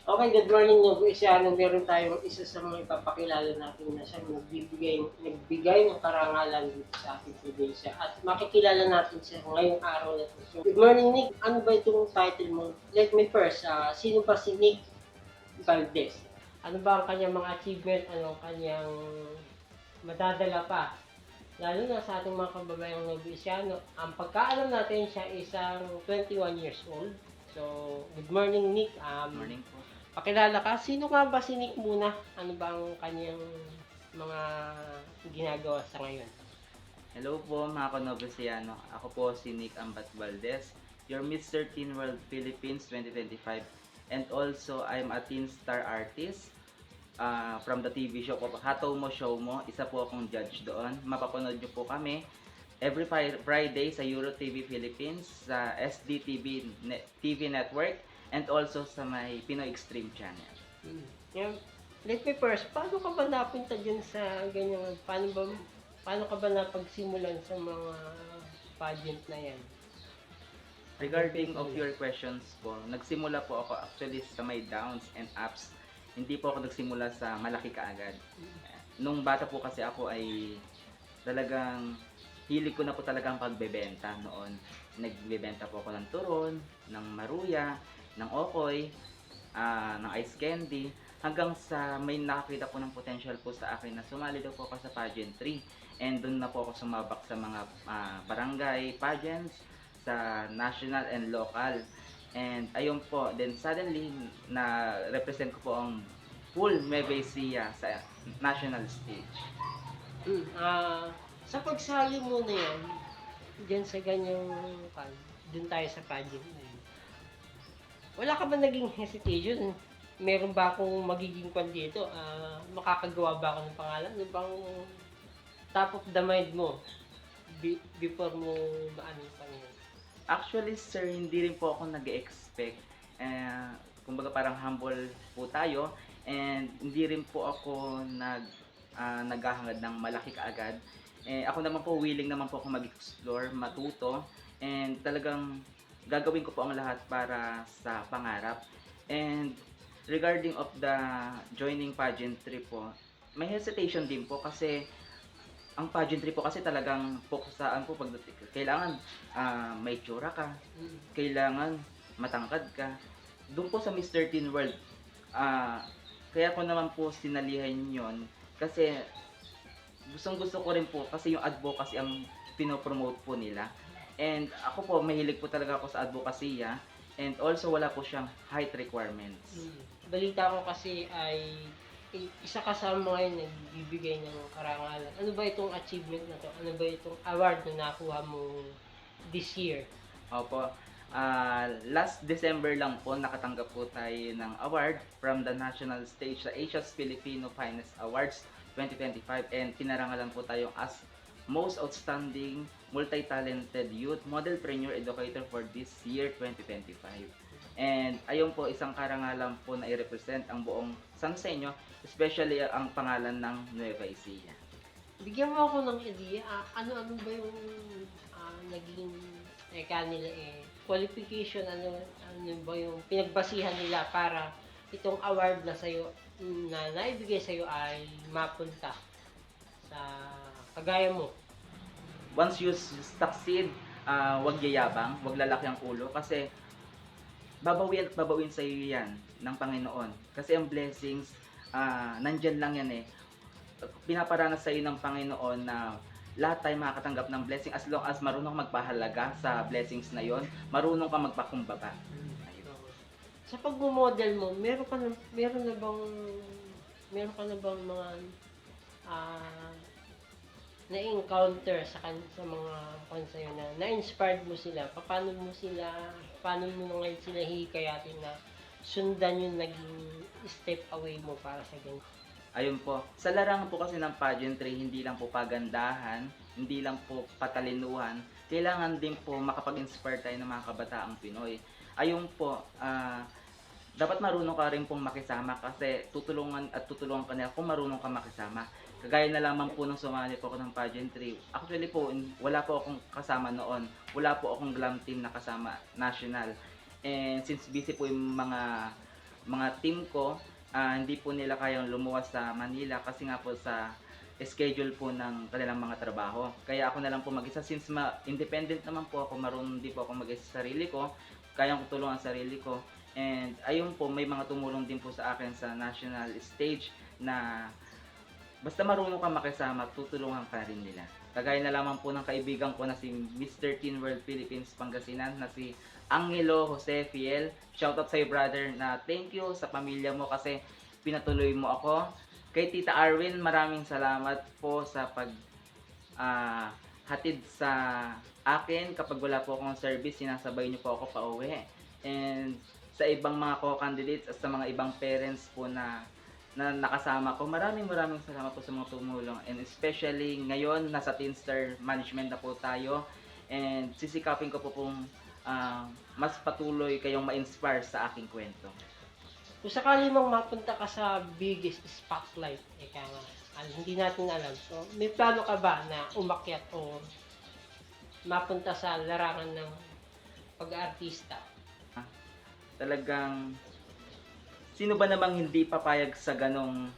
Okay, good morning, Nobu Isiano. Meron tayong isa sa mga ipapakilala natin na siyang nagbigay ng karangalan dito sa ating probinsya. At makikilala natin siya ngayong araw na ito. So, good morning, Nick. Ano ba itong title mo? Let me first, sino ba si Nick Valdez? Ano ba ang kanyang mga achievement? Ano ang kanyang madadala pa? Lalo na sa ating mga kababayang Noviciano, ang pagkaalam natin siya isang 21 years old. So, good morning Nick. Morning po. Pakilala ka, sino nga ba si Nick muna? Ano ba ang kanyang mga ginagawa sa ngayon? Hello po mga Konovesiano. Ako po si Nick Ambat Valdez, your Mr. Teen World Philippines 2025. And also, I'm a teen star artist from the TV show po. Hataw Mo Show Mo. Isa po akong judge doon. Mapapanood nyo po kami every Friday sa Euro TV Philippines, sa SDTV TV Network, and also sa may Pinoy Extreme Channel. Yan. Let me first, paano ka ba napunta dyan sa ganyan? Paano ka ba napagsimulan sa mga pageant na yan? Regarding of your questions po, nagsimula po ako actually sa may downs and ups. Hindi po ako nagsimula sa malaki kaagad. Nung bata po kasi ako ay talagang hilig ko na po talagang pagbebenta noon. Nagbebenta po ako ng turon, ng maruya, ng okoy, ng ice candy, hanggang sa may nakakita po ng potential po sa akin na sumali daw po ako sa pageantry. And doon na po ako sumabak sa mga barangay pageants, sa national and local. And ayun po, then suddenly na represent ko po ang full Nueva Ecija sa national stage. Sa pagsali mo na yan, dyan sa ganyang dun tayo sa pageant na yun. Wala ka ba naging hesitation? Meron ba akong magiging dito? Makakagawa ba ako ng pangalan? Ano bang top of the mind mo before mo maano pa yun? Actually, sir, hindi rin po ako nag-expect. Kumbaga parang humble po tayo and hindi rin po ako naghahangad ng malaki kaagad. Ako naman po, willing naman po ako mag-explore, matuto, and talagang gagawin ko po ang lahat para sa pangarap. And regarding of the joining pageantry po, may hesitation din po kasi ang pageantry po kasi talagang fokusaan po pagdating. Kailangan may tsura ka, kailangan matangkad ka. Doon po sa Mr. Teen World, ah, kaya ko naman po sinalihan yon kasi gustong gusto ko rin po kasi yung advocacy ang pinopromote po nila. And ako po, mahilig po talaga ako sa advocacy, and also wala po siyang height requirements. Balita ko kasi ay isa ka sa mga yun nagbibigay ng karangalan. Ano ba itong achievement na to? Ano ba itong award na nakuha mo this year? Opo. Last December lang po nakatanggap po tayo ng award from the national stage sa Asia's Filipino Finest Awards 2025, and pinarangalan po tayo as Most Outstanding Multi-Talented Youth Modelpreneur Educator for this year 2025. And ayun po, isang karangalan po na i-represent ang buong Sanseño, especially ang pangalan ng Nueva Ecija. Bigyan mo ako ng idea, ano-ano ba yung naging nila qualification, ano ba yung pinagbasihan nila para itong award na sa'yo, na naibigay sa'yo ay mapunta sa kagaya mo. Once you succeed, wag yayabang, wag lalaki ang ulo kasi babawin at babawin sa iyo yan ng Panginoon. Kasi ang blessings, nandyan lang yan eh. Pinaparanas sa iyo ng Panginoon na lahat tayo makakatanggap ng blessing as long as marunong magpahalaga sa blessings na yon, marunong ka magpakumbaba. Ayun. Sa pagmo-model mo, meron ka na bang mga ah, na-encounter sa mga sa'yo na na-inspired mo sila? Paano mo ngayon sila hihikayatin na sundan yung naging step away mo para sa ganyan? Ayun po. Sa larangan po kasi ng pageantry, hindi lang po pagandahan, hindi lang po patalinuhan, kailangan din po makapag-inspire tayo ng mga kabataang Pinoy. Ayun po, dapat marunong ka rin pong makisama kasi tutulungan ka nila kung marunong ka makisama. Kagaya na lamang po nung sumali po ako ng pageantry. Actually po, wala po akong kasama noon. Wala po akong glam team na kasama national. And since busy po yung mga mga team ko, hindi po nila kayang lumuwas sa Manila kasi nga po sa schedule po ng kanilang mga trabaho. Kaya ako na lang po mag-isa since independent naman po ako, marunong din po ako mag-isa sa sarili ko, kayang ko tulungan ang sarili ko. And ayun po, may mga tumulong din po sa akin sa national stage na basta marunong ka makisama, tutulungan ka rin nila. Kagaya na lamang po ng kaibigan ko na si Mr. Teen World Philippines Pangasinan na si Angelo Jose Fiel. Shoutout sa iyo brother na thank you sa pamilya mo kasi pinatuloy mo ako. Kay Tita Arwin, maraming salamat po sa hatid sa akin. Kapag wala po akong service, sinasabay niyo po ako pauwi. And sa ibang mga co-candidates at sa mga ibang parents po na nakasama ko, maraming salamat po sa mga tumulong. And especially ngayon, nasa Teenstar Management na po tayo. And sisikapin ko po pong mas patuloy kayong ma-inspire sa aking kwento. Kung sakali mong mapunta ka sa biggest spotlight, hindi natin alam. So, may plano ka ba na umakyat o mapunta sa larangan ng pag-aartista? Talagang, sino ba namang hindi papayag sa ganong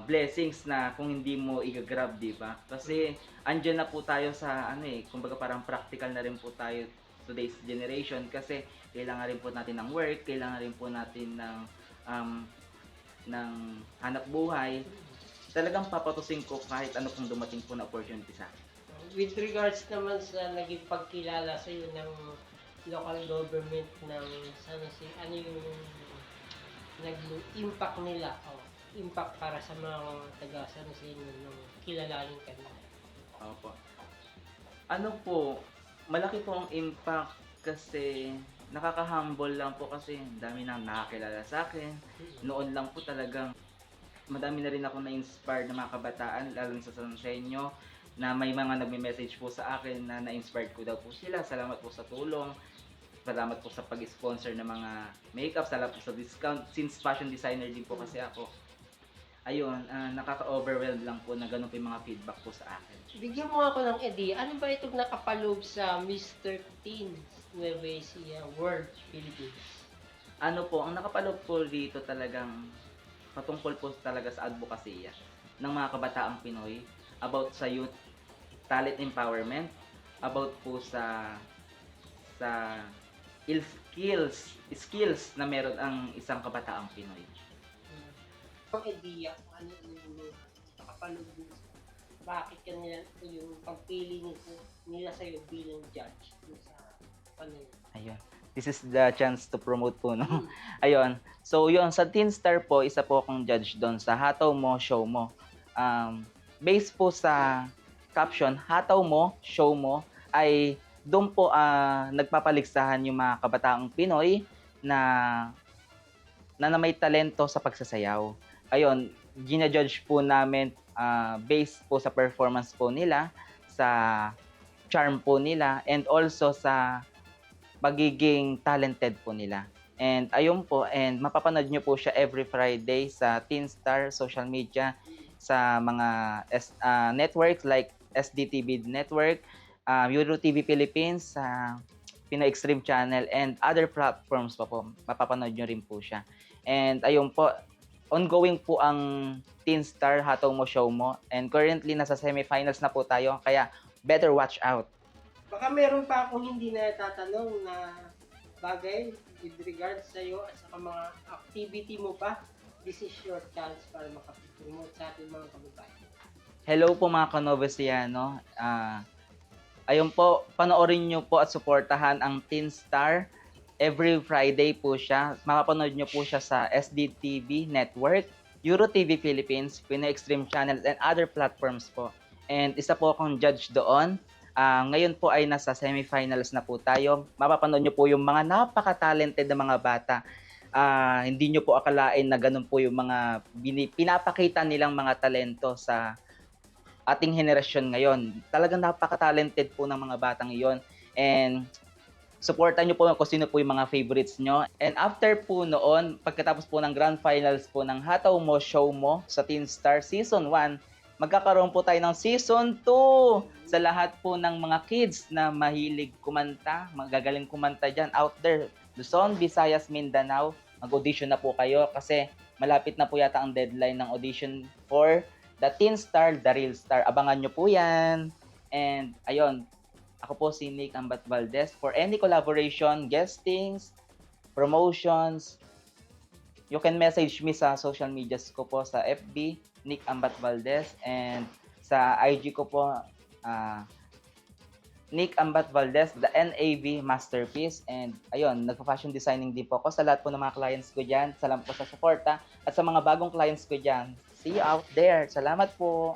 blessings na kung hindi mo i-grab, di ba? Kasi andyan na po tayo sa kumbaga parang practical na rin po tayo today's generation kasi kailangan rin po natin ng work, kailangan rin po natin ng hanap buhay. Talagang papatusin ko kahit ano pong dumating po na opportunity sa akin. With regards naman sa naging pagkilala sa iyo ng local government ng San Jose, ano yung naging impact nila o impact para sa mga taga San Jose nung kilalanin ka nila? Opo. Ano po, malaki po ang impact kasi nakaka-humble lang po kasi dami nang nakakilala sa akin. Noon lang po talagang madami na rin ako na-inspired na mga kabataan, lalo sa San Joseño, na may mga nagme-message po sa akin na na-inspired ko daw po sila. Salamat po sa tulong. Salamat po sa pag-sponsor ng mga makeup. Salamat po sa discount. Since fashion designer din po kasi ako. Ayun, nakaka-overwhelmed lang po na ganun po yung mga feedback po sa akin. Bigyan mo ako ng idea, ano ba itong nakapaloob sa Mr. Teens Nueva Ecija World Philippines? Ano po, ang nakapaloob po dito talagang patungkol po talaga sa advokasya ng mga kabataang Pinoy about sa youth talent empowerment, about po sa skills na meron ang isang kabataang Pinoy. Ang idea kung ano yung nakapaloob dun sa bakit kanila yung pagpili nila sa'yo bilang judge dun sa panel. Ayun. This is the chance to promote po, no? Ayun. So, yun, sa Teenstar po, isa po akong judge doon sa Hataw Mo, Show Mo. Based po sa caption, Hataw Mo, Show Mo, ay doon po nagpapaligsahan yung mga kabataang Pinoy na may talento sa pagsasayaw. Ayun, gina-judge po namin based po sa performance po nila, sa charm po nila, and also sa pagiging talented po nila. And ayun po, and mapapanood nyo po siya every Friday sa Teenstar social media, sa mga networks like SDTV Network, Euro TV Philippines, Pinoy Extreme Channel, and other platforms pa po. Mapapanood nyo rin po siya. And ayun po, ongoing po ang Teenstar Hataw Mo, Show Mo. And currently, nasa semifinals na po tayo. Kaya, better watch out. Baka meron pa akong hindi na tatanong na bagay with regards sa iyo at sa mga activity mo pa. This is your chance para makapromote sa ating mga kababayan. Hello po mga Kanovesiano. Ayun po, panoorin nyo po at suportahan ang Teenstar. Every Friday po siya. Mapapanood nyo po siya sa SDTV Network, Euro TV Philippines, Pinoy Extreme Channel, and other platforms po. And isa po akong judge doon. Ngayon po ay nasa semifinals na po tayo. Mapapanood nyo po yung mga napaka-talented na mga bata. Hindi nyo po akalain na ganun po yung mga pinapakita nilang mga talento sa ating henerasyon ngayon. Talagang napaka-talented po ng mga batang iyon. And supportan nyo po kung sino po yung mga favorites nyo. And after po noon, pagkatapos po ng grand finals po ng Hataw Mo, Show Mo sa Teenstar Season 1, magkakaroon po tayo ng Season 2 sa lahat po ng mga kids na mahilig kumanta, magagaling kumanta dyan out there. Luzon, Visayas, Mindanao, mag-audition na po kayo kasi malapit na po yata ang deadline ng audition for the Teen Star, The Real Star. Abangan nyo po yan. And ayun, ako po si Nick Ambat Valdez. For any collaboration, guestings, promotions, you can message me sa social medias ko po sa FB, Nick Ambat Valdez, and sa IG ko po, Nick Ambat Valdez, the NAV Masterpiece. And ayun, nagpa-fashion designing din po ako sa lahat po ng mga clients ko dyan. Salamat po sa suporta at sa mga bagong clients ko dyan. See you out there. Salamat po.